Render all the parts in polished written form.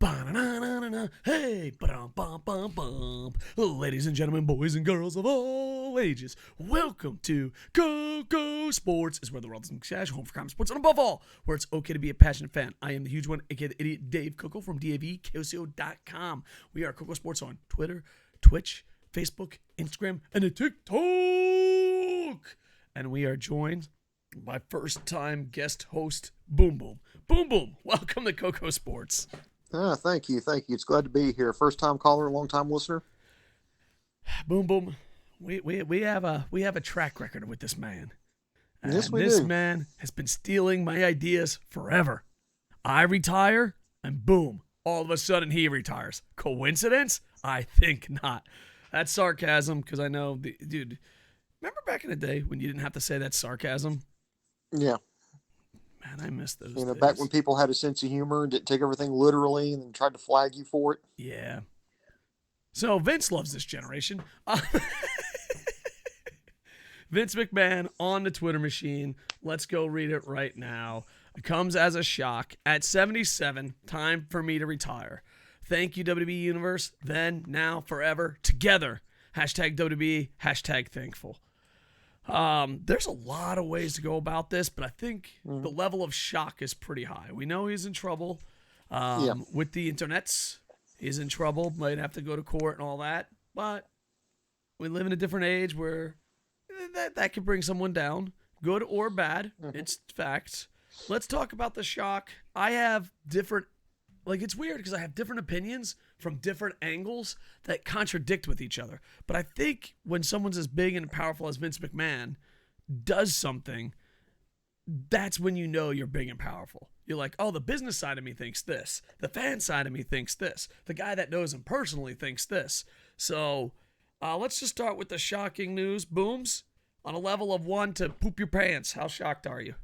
Ba-na-na-na-na-na. Hey, ba-dum-bum-bum-bum. Ladies and gentlemen, boys and girls of all ages, welcome to KocoSports. Is where the world is cash, home for common sports, and above all, where it's okay to be a passionate fan. I am the huge one, aka the idiot Dave Koco from DAVKOCO.com. We are KocoSports on Twitter, Twitch, Facebook, Instagram, and a TikTok. And we are joined by first-time guest host, Boom Boom. Boom Boom, welcome to KocoSports. Thank you. It's glad to be here. First time caller, long time listener. Boom Boom, we have a track record with this man. Yes, we This do. man has been stealing my ideas forever. I retire, and boom, all of a sudden he retires. Coincidence? I think not. That's sarcasm, because I know, dude, remember back in the day when you didn't have to say that sarcasm? Yeah. Man, I miss those You know, days. back when people had a sense of humor and didn't take everything literally and then tried to flag you for it. Yeah. So Vince loves this generation. Vince McMahon on the Twitter machine. Let's go read it right now. It comes as a shock. At 77, time for me to retire. Thank you, WWE Universe. Then, now, forever, together. Hashtag WWE, hashtag thankful. There's a lot of ways to go about this, but I think the level of shock is pretty high. We know he's in trouble with the internets. He's in trouble, might have to go to court and all that, but we live in a different age where that can bring someone down, good or bad. It's facts. Let's talk about the shock. I have different, it's weird because I have different opinions from different angles that contradict with each other. But I think when someone's as big and powerful as Vince McMahon does something, that's when you know you're big and powerful. You're like, oh, the business side of me thinks this. The fan side of me thinks this. The guy that knows him personally thinks this. So let's just start with the shocking news. Booms, on a level of 1 to poop your pants, how shocked are you?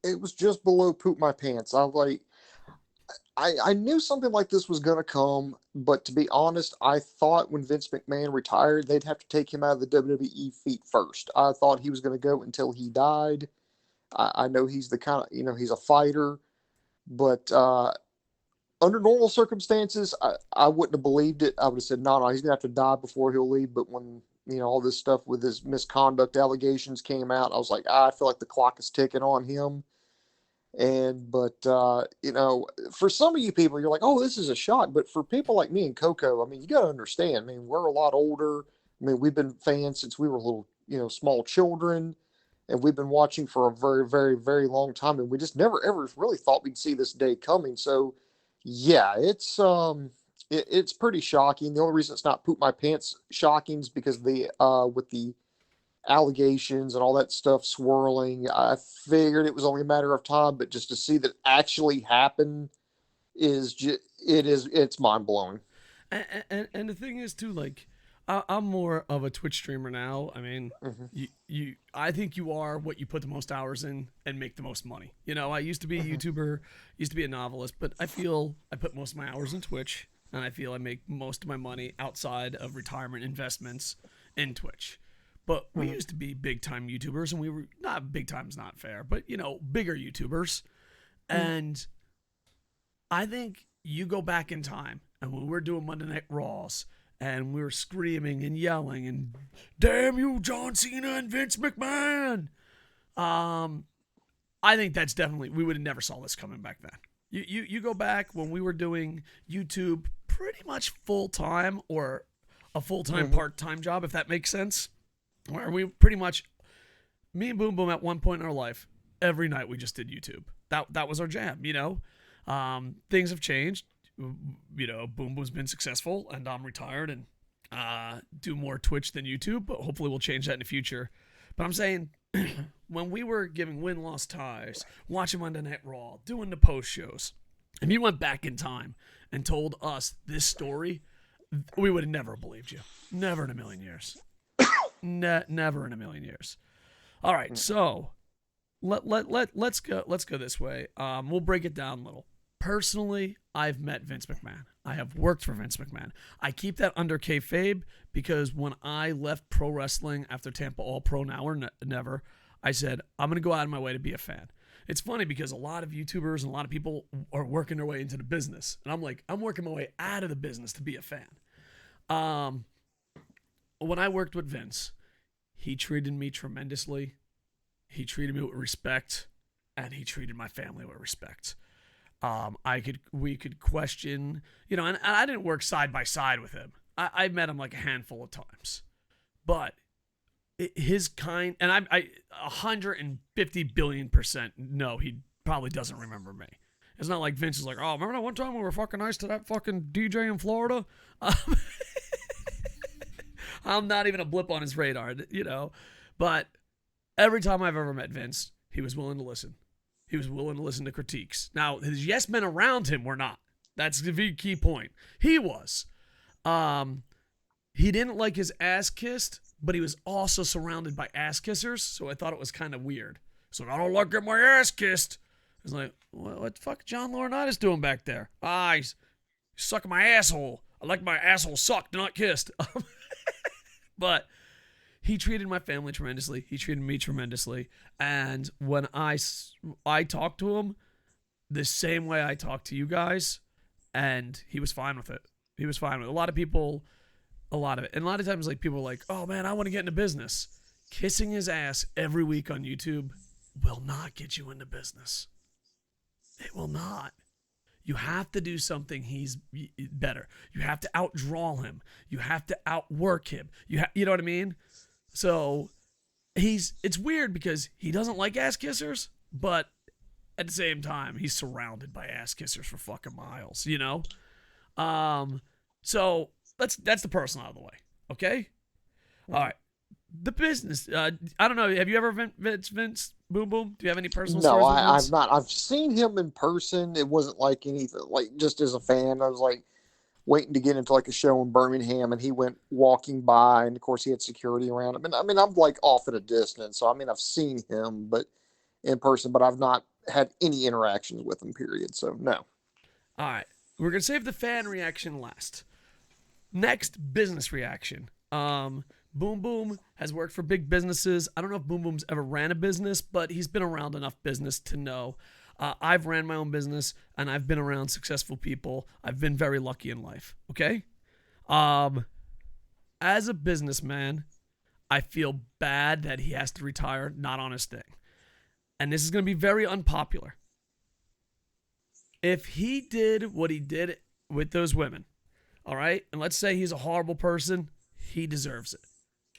It was just below poop my pants. I knew something like this was going to come, but to be honest, I thought when Vince McMahon retired, they'd have to take him out of the WWE feet first. I thought he was going to go until he died. I know he's the kind of, he's a fighter, but under normal circumstances, I wouldn't have believed it. I would have said, no, he's going to have to die before he'll leave. But when, all this stuff with his misconduct allegations came out, I was like, I feel like the clock is ticking on him. But for some of you people, you're like, oh, this is a shock. But for people like me and Coco, you got to understand, we're a lot older. We've been fans since we were little, small children. And we've been watching for a very, very, very long time. And we just never, ever really thought we'd see this day coming. So, yeah, it's pretty shocking. The only reason it's not poop my pants shocking is because with the allegations and all that stuff swirling, I figured it was only a matter of time. But just to see that actually happen it's mind blowing. And the thing is too, I'm more of a Twitch streamer now. I think you are what you put the most hours in and make the most money. I used to be a YouTuber, used to be a novelist, but I feel I put most of my hours in Twitch, and I feel I make most of my money outside of retirement investments in Twitch. But we used to be big time YouTubers, and we were not big time's not fair, but bigger YouTubers. And I think you go back in time, and when we're doing Monday Night Raws, and we were screaming and yelling and damn you, John Cena and Vince McMahon. I think that's definitely, we would have never saw this coming back then. You go back when we were doing YouTube pretty much full-time or a full-time part-time job, if that makes sense. Where we pretty much, me and Boom Boom at one point in our life, every night we just did YouTube. That was our jam, Things have changed. Boom Boom's been successful, and I'm retired and do more Twitch than YouTube, but hopefully we'll change that in the future. But I'm saying, when we were giving win-loss ties, watching Monday Night Raw, doing the post shows, if you went back in time and told us this story, we would have never believed you. Never in a million years. Never in a million years. All right, so let's go this way. We'll break it down a little. Personally, I've met Vince McMahon. I have worked for Vince McMahon. I keep that under kayfabe because when I left pro wrestling after Tampa All Pro Now or Never, I said, I'm going to go out of my way to be a fan. it's funny because a lot of YouTubers and a lot of people are working their way into the business, and I'm like, I'm working my way out of the business to be a fan. Um, when I worked with Vince, he treated me tremendously. He treated me with respect, and he treated my family with respect. We could question, and I didn't work side by side with him. I met him like a handful of times, but his kind, and I 150 billion% no, he probably doesn't remember me. It's not like Vince is like, oh, remember that one time we were fucking nice to that fucking DJ in Florida? I'm not even a blip on his radar. But every time I've ever met Vince, he was willing to listen. He was willing to listen to critiques. Now, his yes men around him were not. That's the key point. He was. He didn't like his ass kissed, but he was also surrounded by ass kissers, so I thought it was kind of weird. So I don't like getting my ass kissed. I was like, what the fuck John Laurinaitis doing back there? He's sucking my asshole. I like my asshole sucked, not kissed. But he treated my family tremendously. He treated me tremendously. And when I talked to him the same way I talked to you guys, and he was fine with it. He was fine with it. A lot of it. And a lot of times, like, people are like, oh, man, I want to get into business. Kissing his ass every week on YouTube will not get you into business. It will not. You have to do something he's better. You have to outdraw him. You have to outwork him. You know what I mean? So it's weird because he doesn't like ass kissers, but at the same time, he's surrounded by ass kissers for fucking miles, So that's the person out of the way. Okay? All right. The business. I don't know. Have you ever met Vince Boom Boom? Do you have any personal stories with Vince? I've not. I've seen him in person. It wasn't like anything, like just as a fan. I was like waiting to get into like a show in Birmingham, and he went walking by, and of course he had security around him. And I mean, I'm like off at a distance, so I mean, I've seen him, but in person, but I've not had any interactions with him. Period. So no. All right, we're gonna save the fan reaction last. Next, business reaction. Boom Boom has worked for big businesses. I don't know if Boom Boom's ever ran a business, but he's been around enough business to know. I've ran my own business, and I've been around successful people. I've been very lucky in life, okay? As a businessman, I feel bad that he has to retire not on his thing. And this is going to be very unpopular. If he did what he did with those women, all right, and let's say he's a horrible person, he deserves it.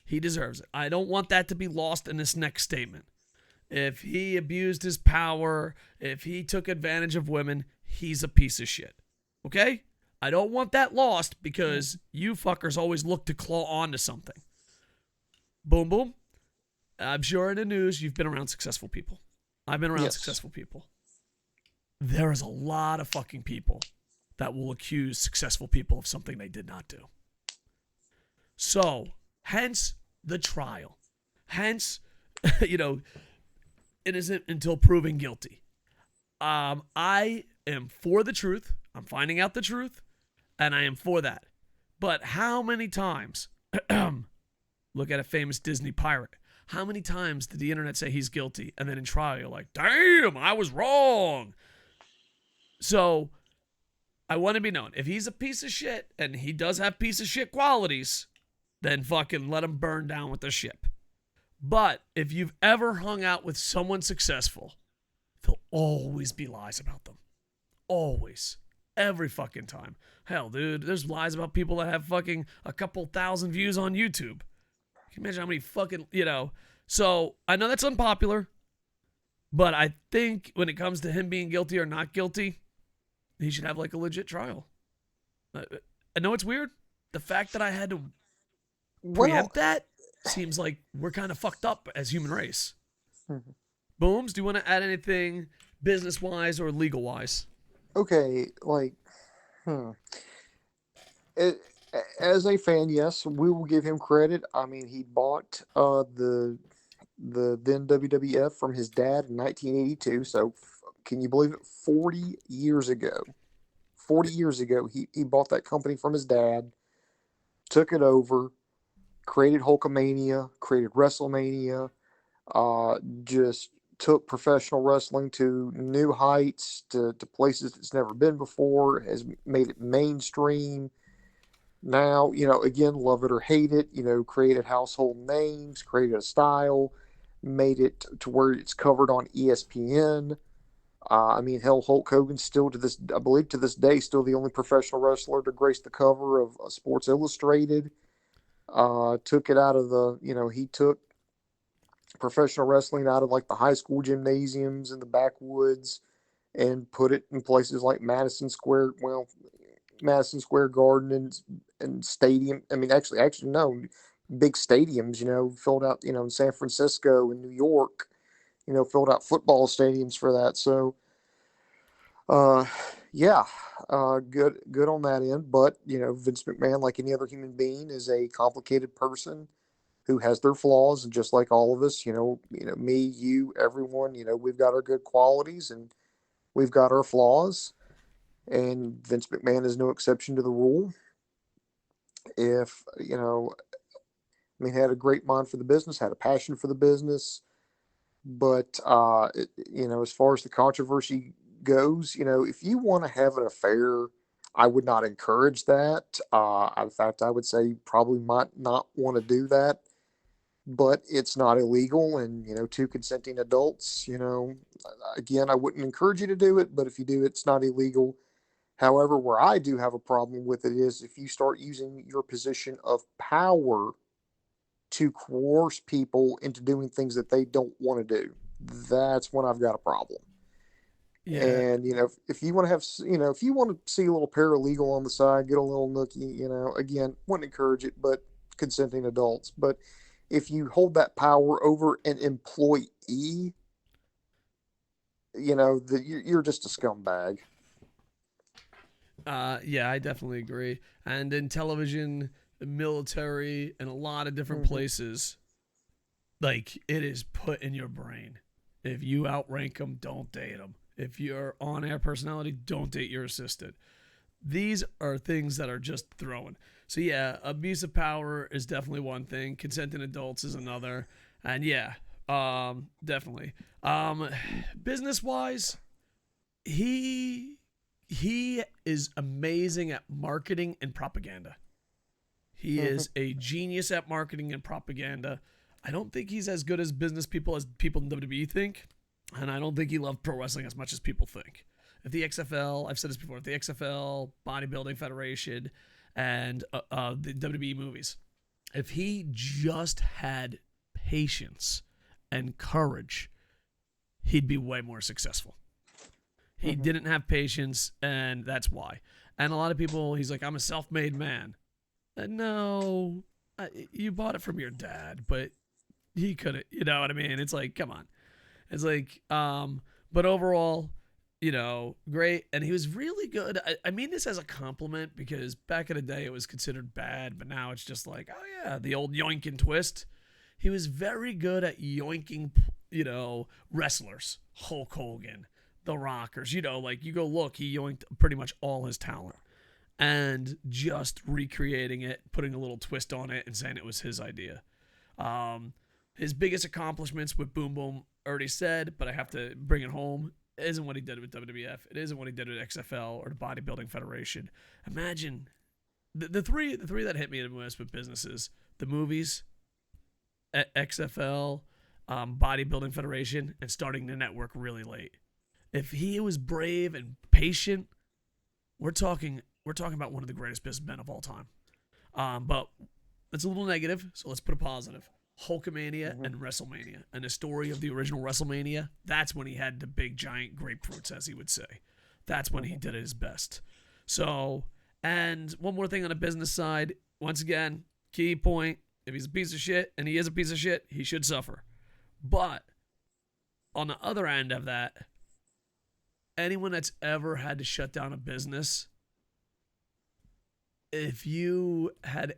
He deserves it. I don't want that to be lost in this next statement. If he abused his power, if he took advantage of women, he's a piece of shit. Okay? I don't want that lost because you fuckers always look to claw onto something. Boom, boom. I'm sure in the news you've been around successful people. I've been around successful people. There is a lot of fucking people that will accuse successful people of something they did not do. So, hence the trial. Hence, innocent until proven guilty. I am for the truth. I'm finding out the truth, and I am for that. But how many times, look at a famous Disney pirate, how many times did the internet say he's guilty, and then in trial you're like, damn, I was wrong. So, I want to be known. If he's a piece of shit, and he does have piece of shit qualities, then fucking let him burn down with the ship. But if you've ever hung out with someone successful, there'll always be lies about them. Always. Every fucking time. Hell, dude, there's lies about people that have fucking a couple thousand views on YouTube. Can you imagine how many fucking, So, I know that's unpopular, but I think when it comes to him being guilty or not guilty, he should have like a legit trial. I know it's weird. The fact that I had to preempt that seems like we're kind of fucked up as human race. Booms, do you want to add anything business-wise or legal-wise? Okay, as a fan, yes, we will give him credit. I mean, he bought the then WWF from his dad in 1982. So, can you believe it? 40 years ago. 40 years ago, he bought that company from his dad, took it over, created Hulkamania, created WrestleMania, just took professional wrestling to new heights, to places it's never been before, has made it mainstream. Now, again, love it or hate it, created household names, created a style, made it to where it's covered on ESPN. I mean, hell, Hulk Hogan's still to this, I believe to this day, still the only professional wrestler to grace the cover of Sports Illustrated. Took it out of he took professional wrestling out of like the high school gymnasiums in the backwoods and put it in places like Madison Square Garden and stadium. I mean, actually, no, big stadiums. Filled out. In San Francisco and New York. Filled out football stadiums for that. So, uh, yeah, good on that end. But Vince McMahon, like any other human being, is a complicated person who has their flaws, and just like all of us, me, you, everyone, we've got our good qualities and we've got our flaws, and Vince McMahon is no exception to the rule. If I mean, had a great mind for the business, had a passion for the business, but as far as the controversy goes, if you want to have an affair, I would not encourage that. In fact, I would say you probably might not want to do that, but it's not illegal, and two consenting adults, again, I wouldn't encourage you to do it, but if you do, it's not illegal. However, where I do have a problem with it is if you start using your position of power to coerce people into doing things that they don't want to do. That's when I've got a problem. Yeah. And if you want to have, if you want to see a little paralegal on the side, get a little nookie, again, wouldn't encourage it, but consenting adults. But if you hold that power over an employee, you're just a scumbag. Yeah, I definitely agree. And in television, military, and a lot of different Mm-hmm. places, like it is put in your brain. If you outrank them, don't date them. If you're on air personality, don't date your assistant. These are things that are just thrown. So yeah, abuse of power is definitely one thing. Consenting adults is another. And yeah, definitely. Business wise, he he is amazing at marketing and propaganda. He Mm-hmm. is a genius at marketing and propaganda. I don't think he's as good as business people as people in WWE think, and I don't think he loved pro wrestling as much as people think. If the XFL, I've said this before, if the XFL, Bodybuilding Federation, and the WWE movies, if he just had patience and courage, he'd be way more successful. He Mm-hmm. didn't have patience, and that's why. And a lot of people, he's like, I'm a self made man. No, you bought it from your dad, but he couldn't, you know what I mean? It's like, come on. It's like, but overall, great. And he was really good. I mean this as a compliment because back in the day it was considered bad, but now it's just like, oh yeah, the old yoink and twist. He was very good at yoinking, wrestlers. Hulk Hogan, the Rockers, like you go look, he yoinked pretty much all his talent and just recreating it, putting a little twist on it and saying it was his idea. His biggest accomplishments with Boom Boom already said, but I have to bring it home. It isn't what he did with WWF. It isn't what he did with XFL or the Bodybuilding Federation. Imagine the three that hit me the most with businesses: the movies, XFL, Bodybuilding Federation, and starting the network really late. If he was brave and patient, we're talking about one of the greatest businessmen of all time. But it's a little negative, so let's put a positive. Hulkamania Mm-hmm. and WrestleMania, and the story of the original WrestleMania. That's when he had the big giant grapefruits, as he would say. That's when he Mm-hmm. did his best. So, and one more thing on the business side. Once again, key point: if he's a piece of shit, and he is a piece of shit, he should suffer. But on the other end of that, anyone that's ever had to shut down a business, if you had,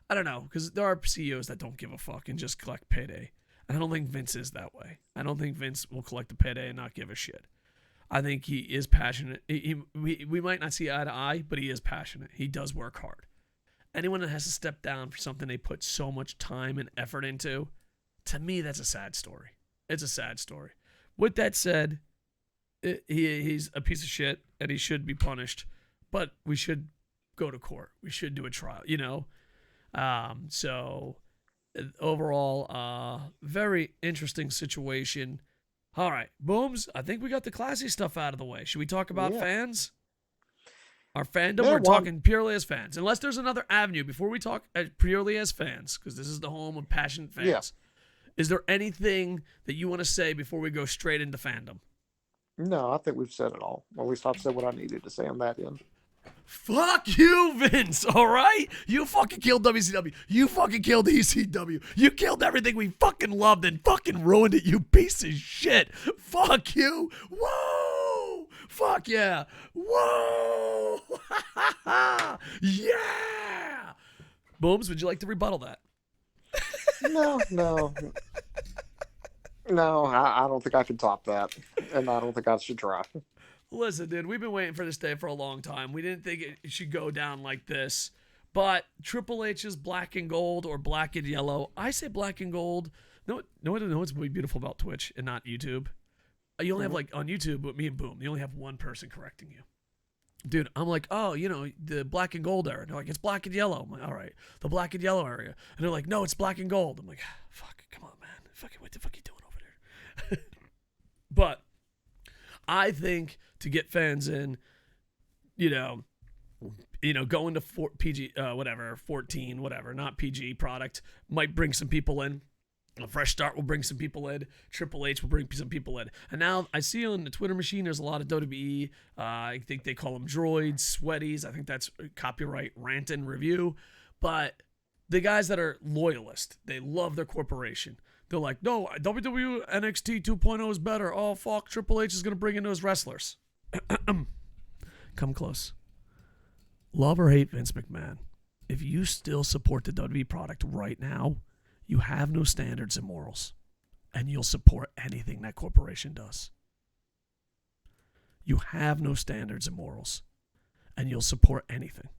I don't know, because there are CEOs that don't give a fuck and just collect payday. And I don't think Vince is that way. I don't think Vince will collect the payday and not give a shit. I think he is passionate. We might not see eye to eye, but he is passionate. He does work hard. Anyone that has to step down for something they put so much time and effort into, to me, that's a sad story. It's a sad story. With that said, he's a piece of shit and he should be punished, but we should go to court. We should do a trial, you know? So overall, very interesting situation. All right, Booms, I think we got the classy stuff out of the way. Should we talk about fans? Our fandom, we're talking purely as fans. Unless there's another avenue before we talk purely as fans, because this is the home of passionate fans. Yeah. Is there anything that you want to say before we go straight into fandom? No, I think we've said it all. At least I've said what I needed to say on that end. Fuck you, Vince, all right? You fucking killed WCW. You fucking killed ECW. You killed everything we fucking loved and fucking ruined it, you piece of shit. Fuck you. Whoa. Fuck yeah. Whoa. Yeah. Booms, would you like to rebuttal that? No. No, I don't think I can top that. And I don't think I should try. Listen, dude, we've been waiting for this day for a long time. We didn't think it should go down like this. But Triple H's black and gold or black and yellow. I say black and gold. No, what's really beautiful about Twitch and not YouTube? You only have, like, on YouTube, with me and Boom, you only have one person correcting you. Dude, I'm like, oh, you know, the black and gold era. They're like, it's black and yellow. I'm like, all right, the black and yellow area. And they're like, no, it's black and gold. I'm like, fuck, come on, man. Fucking what the fuck are you doing over there? But I think to get fans in, you know, going to PG, 14, whatever, not PG product might bring some people in. A fresh start will bring some people in. Triple H will bring some people in. And now I see on the Twitter machine there's a lot of WWE. I think they call them droids, sweaties. I think that's copyright rant and review. But the guys that are loyalist, they love their corporation. They're like, no, WWE NXT 2.0 is better. Oh, fuck, Triple H is going to bring in those wrestlers. Come close. Love or hate Vince McMahon, if you still support the WWE product right now, you have no standards and morals, and you'll support anything that corporation does. You have no standards and morals, and you'll support anything.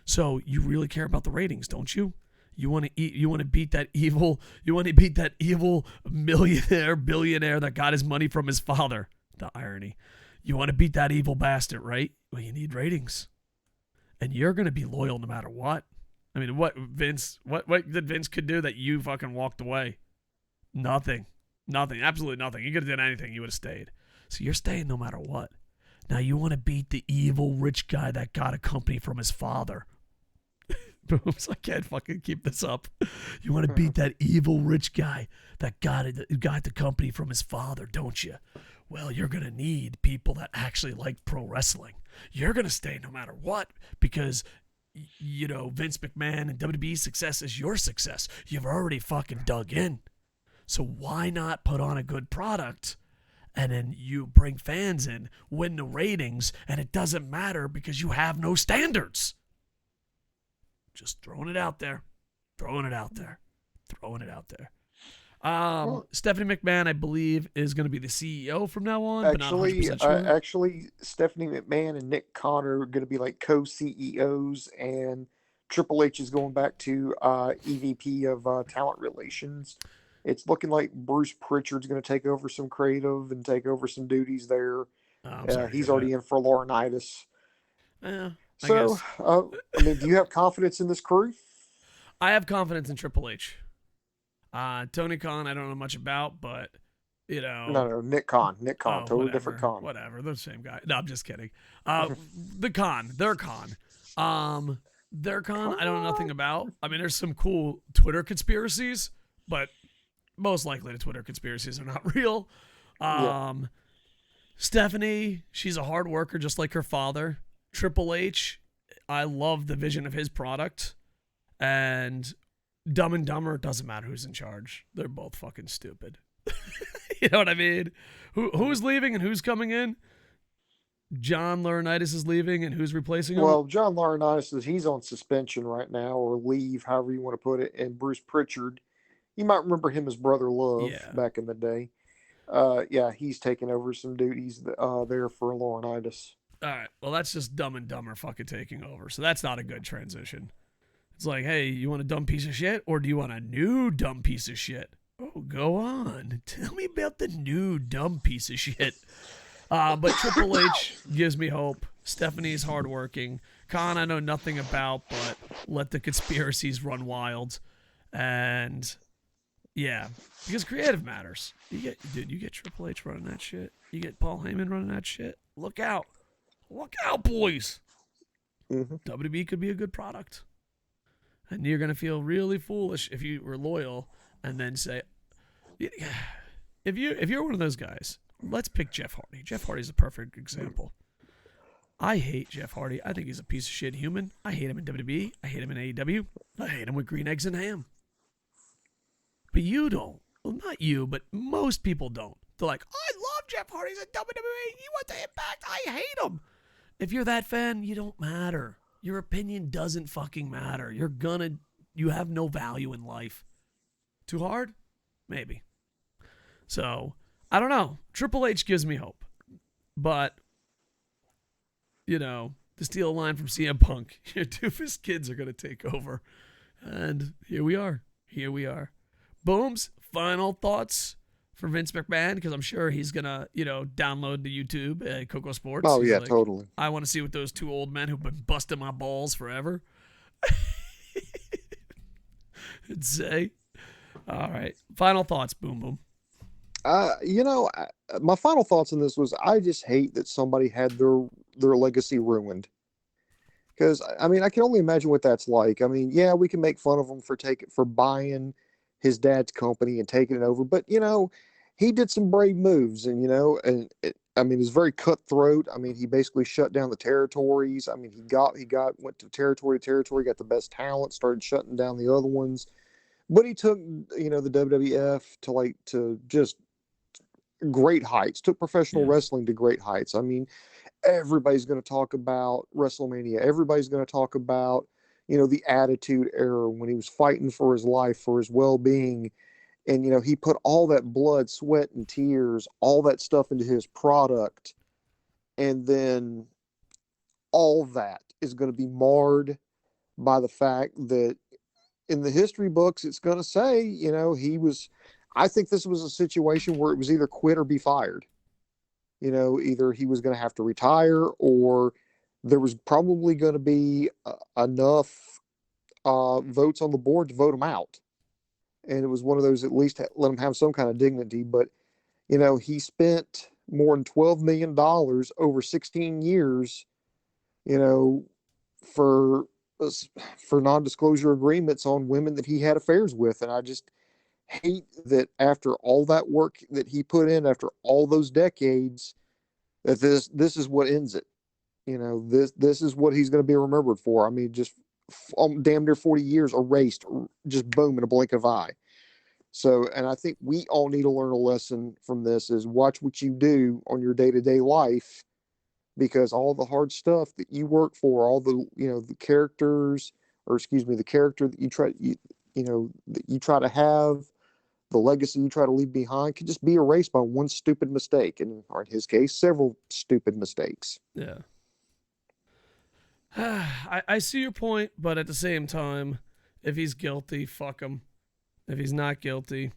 So you really care about the ratings, don't you? You want to eat. You want to beat that evil. You want to beat that evil billionaire that got his money from his father. The irony. You want to beat that evil bastard, right? Well, you need ratings, and you're going to be loyal no matter what. I mean, what did Vince could do that you fucking walked away? Nothing. Absolutely nothing. You could have done anything. You would have stayed. So you're staying no matter what. Now you want to beat the evil rich guy that got a company from his father. Booms, I can't fucking keep this up. You want to beat that evil rich guy that got the company from his father, don't you? Well, you're going to need people that actually like pro wrestling. You're going to stay no matter what because, you know, Vince McMahon and WWE's success is your success. You've already fucking dug in. So why not put on a good product and then you bring fans in, win the ratings, and it doesn't matter because you have no standards. Just throwing it out there. Stephanie McMahon, I believe, is going to be the CEO from now on, but not 100% sure. Actually, Stephanie McMahon and Nick Conn are going to be like co-CEOs, and Triple H is going back to EVP of talent relations. It's looking like Bruce Pritchard's going to take over some creative and take over some duties there. He's already in for Laurinaitis. So, I mean, do you have confidence in this crew? I have confidence in Triple H. Tony Khan, I don't know much about, but, you know. No, Nick Conn, totally different Conn. Whatever, they're the same guy. No, I'm just kidding. Their Conn. Their Conn, I don't know nothing about. I mean, there's some cool Twitter conspiracies, but most likely the Twitter conspiracies are not real. Stephanie, she's a hard worker just like her father. Triple H, I love the vision of his product. And Dumb and Dumber, it doesn't matter who's in charge. They're both fucking stupid. You know what I mean? Who's leaving and who's coming in? John Laurinaitis is leaving and who's replacing him? Well, John Laurinaitis, he's on suspension right now, or leave, however you want to put it. And Bruce Pritchard, you might remember him as Brother Love back in the day. He's taking over some duties there for Laurinaitis. All right. Well, that's just Dumb and Dumber fucking taking over. So that's not a good transition. It's like, hey, you want a dumb piece of shit or do you want a new dumb piece of shit? Oh, go on. Tell me about the new dumb piece of shit. But Triple H gives me hope. Stephanie's hardworking. Conn, I know nothing about, but let the conspiracies run wild. And yeah, because creative matters. You get Triple H running that shit. You get Paul Heyman running that shit. Look out. Look out, boys. Mm-hmm. WWE could be a good product. And you're going to feel really foolish if you were loyal and then say, if you're one of those guys, let's pick Jeff Hardy. Jeff Hardy's a perfect example. I hate Jeff Hardy. I think he's a piece of shit human. I hate him in WWE. I hate him in AEW. I hate him with green eggs and ham. But you don't. Well, not you, but most people don't. They're like, I love Jeff Hardy. He's in WWE. He went to Impact. I hate him. If you're that fan, you don't matter. Your opinion doesn't fucking matter. You have no value in life. Too hard? Maybe. So, I don't know. Triple H gives me hope. But, to steal a line from CM Punk, your doofus kids are going to take over. And here we are. Booms, final thoughts for Vince McMahon, because I'm sure he's going to, download the YouTube KocoSports. Oh, he's yeah, like, totally. I want to see what those two old men who've been busting my balls forever would say. All right. Final thoughts, Boom Boom. My final thoughts on this was I just hate that somebody had their legacy ruined. Because, I mean, I can only imagine what that's like. I mean, yeah, we can make fun of him for buying his dad's company and taking it over. But, he did some brave moves and, it's very cutthroat. I mean, he basically shut down the territories. I mean, went to territory to territory, got the best talent, started shutting down the other ones. But he took, the WWF to just great heights, took professional wrestling to great heights. I mean, everybody's going to talk about WrestleMania. Everybody's going to talk about, the Attitude Era when he was fighting for his life, for his well-being. And, he put all that blood, sweat, and tears, all that stuff into his product. And then all that is going to be marred by the fact that in the history books, it's going to say, I think this was a situation where it was either quit or be fired. Either he was going to have to retire or there was probably going to be enough votes on the board to vote him out. And it was one of those, at least let him have some kind of dignity. But, he spent more than $12 million over 16 years, for non-disclosure agreements on women that he had affairs with. And I just hate that after all that work that he put in, after all those decades, that this is what ends it. This is what he's going to be remembered for. I mean, just damn near 40 years erased, just boom in a blink of an eye. So, and I think we all need to learn a lesson from this: is watch what you do on your day-to-day life, because all the hard stuff that you work for, all the the characters, the character that you try to have, the legacy you try to leave behind, could just be erased by one stupid mistake, and or in his case, several stupid mistakes. Yeah. I see your point, but at the same time, if he's guilty, fuck him. If he's not guilty,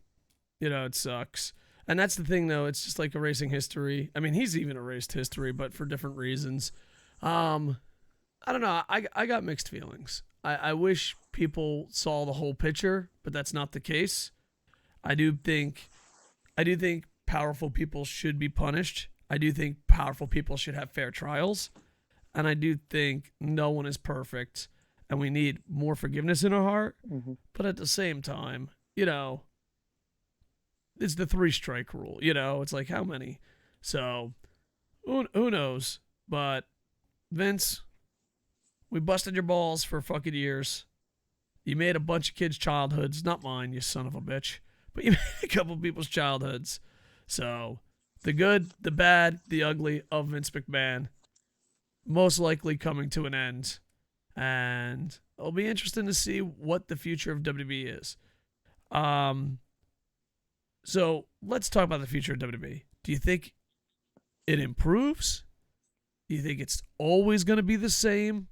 it sucks. And that's the thing, though. It's just like erasing history. I mean, he's even erased history, but for different reasons. I don't know. I got mixed feelings. I wish people saw the whole picture, but that's not the case. I do think powerful people should be punished. I do think powerful people should have fair trials. And I do think no one is perfect, and we need more forgiveness in our heart. Mm-hmm. But at the same time, it's the 3-strike rule. It's like, how many? So who knows? But Vince, we busted your balls for fucking years. You made a bunch of kids' childhoods, not mine, you son of a bitch. But you made a couple people's childhoods. So the good, the bad, the ugly of Vince McMahon most likely coming to an end. And it'll be interesting to see what the future of WWE is. So let's talk about the future of WWE. Do you think it improves? Do you think it's always going to be the same?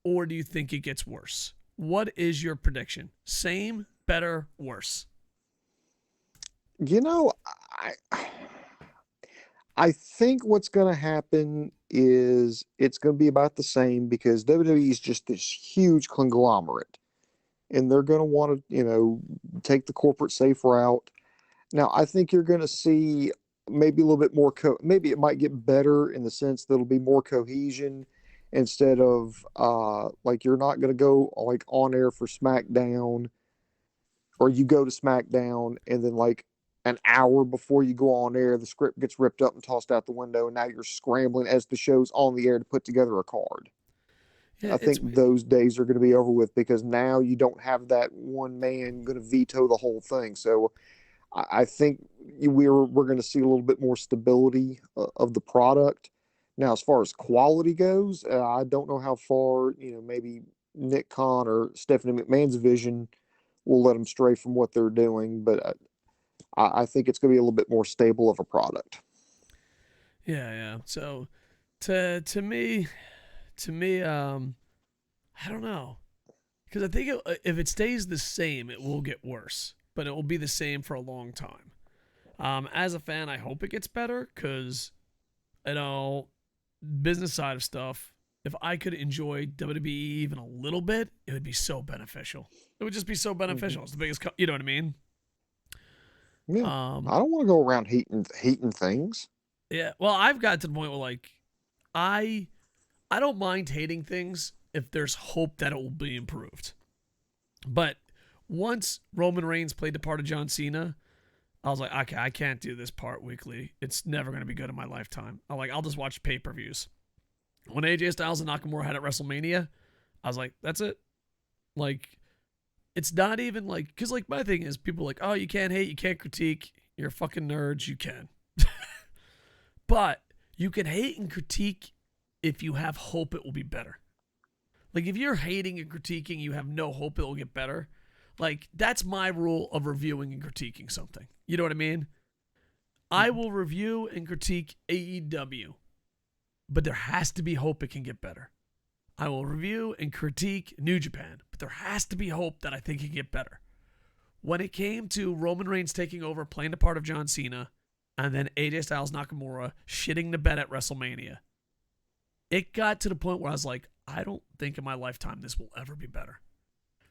Or do you think it gets worse? What is your prediction? Same, better, worse? You know, I I think what's going to happen is it's going to be about the same because WWE is just this huge conglomerate, and they're going to want to, take the corporate safe route. Now, I think you're going to see maybe a little bit more. Maybe it might get better in the sense that it'll be more cohesion instead of like you're not going to go like on air for SmackDown, or you go to SmackDown and then like an hour before you go on air, the script gets ripped up and tossed out the window, and now you're scrambling as the show's on the air to put together a card. Yeah, I think those days are going to be over with because now you don't have that one man going to veto the whole thing. So I think we're going to see a little bit more stability of the product. Now, as far as quality goes, I don't know how far maybe Nick Khan or Stephanie McMahon's vision will let them stray from what they're doing, but I think it's going to be a little bit more stable of a product. yeah. So to me, I don't know, because I think if it stays the same, it will get worse, but it will be the same for a long time. As a fan, I hope it gets better because, business side of stuff, if I could enjoy WWE even a little bit, it would be so beneficial. It would just be so beneficial. Mm-hmm. It's the biggest, you know what I mean? Yeah, Um, I don't want to go around heating things. yeah. Well, I've got to the point where like I I don't mind hating things if there's hope that it will be improved. But once Roman Reigns played the part of John Cena, I was like, okay, I can't do this part weekly. It's never going to be good in my lifetime. I'll just watch pay-per-views. When AJ Styles and Nakamura had at WrestleMania, I was like, that's it. Like, it's not even like, because like my thing is people are like, oh, you can't hate, you can't critique. You're fucking nerds. You can. But you can hate and critique if you have hope it will be better. Like if you're hating and critiquing, you have no hope it will get better. Like that's my rule of reviewing and critiquing something. You know what I mean? I will review and critique AEW, but there has to be hope it can get better. I will review and critique New Japan, but there has to be hope that I think it can get better. When it came to Roman Reigns taking over, playing the part of John Cena, and then AJ Styles Nakamura shitting the bed at WrestleMania, it got to the point where I was like, I don't think in my lifetime this will ever be better.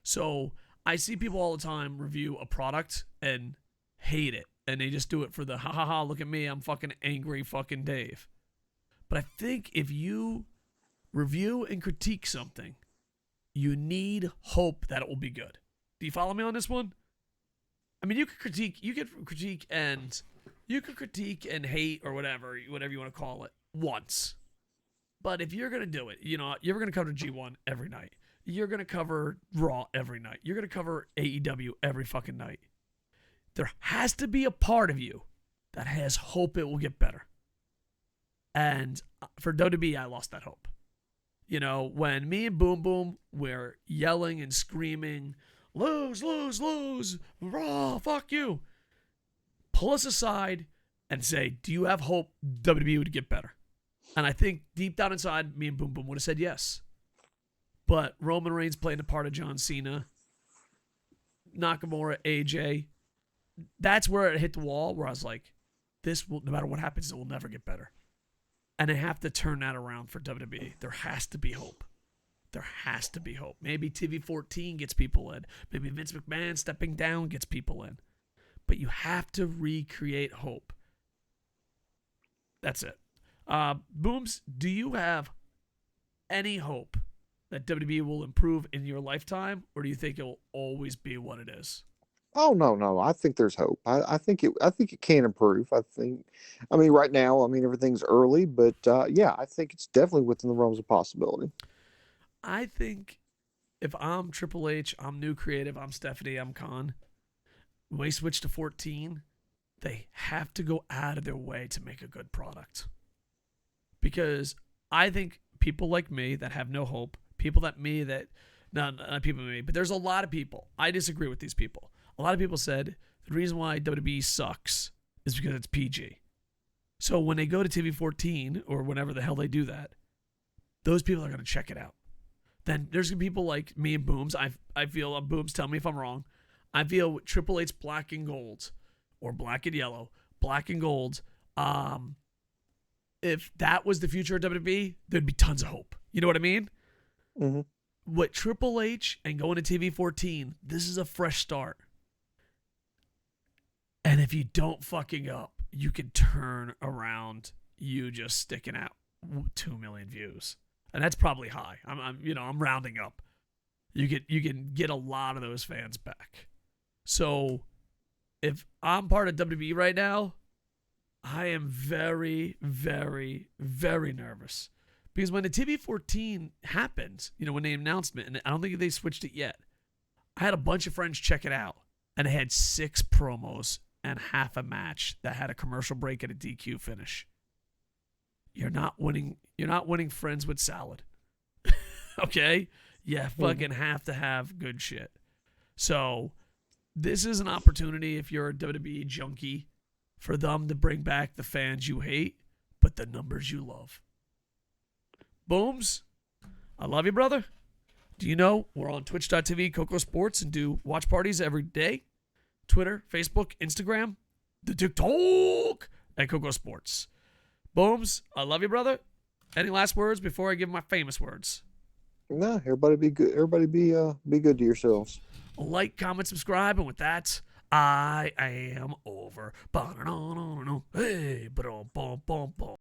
So I see people all the time review a product and hate it. And they just do it for the ha ha ha, look at me, I'm fucking angry fucking Dave. But I think if you review and critique something, you need hope that it will be good. Do you follow me on this one? I mean, you could critique and hate or whatever you want to call it once. But if you're going to do it, you're going to cover G1 every night. You're going to cover Raw every night. You're going to cover AEW every fucking night. There has to be a part of you that has hope it will get better. And for WWE, I lost that hope. When me and Boom Boom were yelling and screaming, lose, lose, lose, Raw, fuck you. Pull us aside and say, do you have hope WWE would get better? And I think deep down inside, me and Boom Boom would have said yes. But Roman Reigns playing the part of John Cena, Nakamura, AJ, that's where it hit the wall where I was like, this will, no matter what happens, it will never get better. And I have to turn that around for WWE. There has to be hope. There has to be hope. Maybe TV 14 gets people in. Maybe Vince McMahon stepping down gets people in. But you have to recreate hope. That's it. Booms, do you have any hope that WWE will improve in your lifetime, or do you think it will always be what it is? Oh no. I think there's hope. I think it can improve. I mean right now, I mean everything's early, but yeah, I think it's definitely within the realms of possibility. I think if I'm Triple H, I'm new creative, I'm Stephanie, I'm Conn, when we switch to 14, they have to go out of their way to make a good product. Because I think people like me that have no hope, people that me that, not people like me, but there's a lot of people. I disagree with these people. A lot of people said the reason why WWE sucks is because it's PG. So when they go to TV 14 or whenever the hell they do that, those people are going to check it out. Then there's going to be people like me and Booms. I feel, Booms, tell me if I'm wrong. I feel Triple H Black and Gold or black and yellow, black and gold. If that was the future of WWE, there'd be tons of hope. You know what I mean? Mm-hmm. What Triple H and going to TV 14, this is a fresh start. And if you don't fucking up, you can turn around you just sticking out 2 million views. And that's probably high. I'm rounding up. You can get a lot of those fans back. So if I'm part of WWE right now, I am very, very, very nervous. Because when the TV 14 happened, when they announced it, and I don't think they switched it yet, I had a bunch of friends check it out. And they had 6 promos and half a match that had a commercial break and a DQ finish. You're not winning friends with salad. Okay? You fucking have to have good shit. So this is an opportunity if you're a WWE junkie for them to bring back the fans you hate, but the numbers you love. Booms. I love you, brother. Do you know we're on twitch.tv, KocoSports, and do watch parties every day? Twitter, Facebook, Instagram, the TikTok at KocoSports. Booms. I love you, brother. Any last words before I give my famous words? No, everybody be good. Everybody be good to yourselves. Like, comment, subscribe, and with that, I am over. Hey,